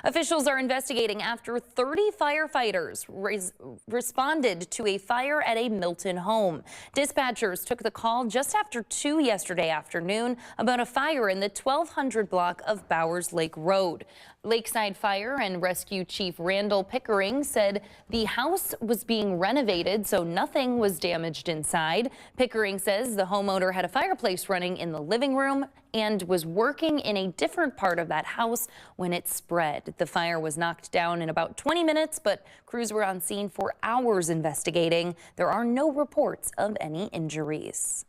Officials are investigating after 30 firefighters responded to a fire at a Milton home. Dispatchers took the call just after 2 yesterday afternoon about a fire in the 1200 block of Bowers Lake Road. Lakeside Fire and Rescue Chief Randall Pickering said the house was being renovated, so nothing was damaged inside. Pickering says the homeowner had a fireplace running in the living room and was working in a different part of that house when it spread. The fire was knocked down in about 20 minutes, but crews were on scene for hours investigating. There are no reports of any injuries.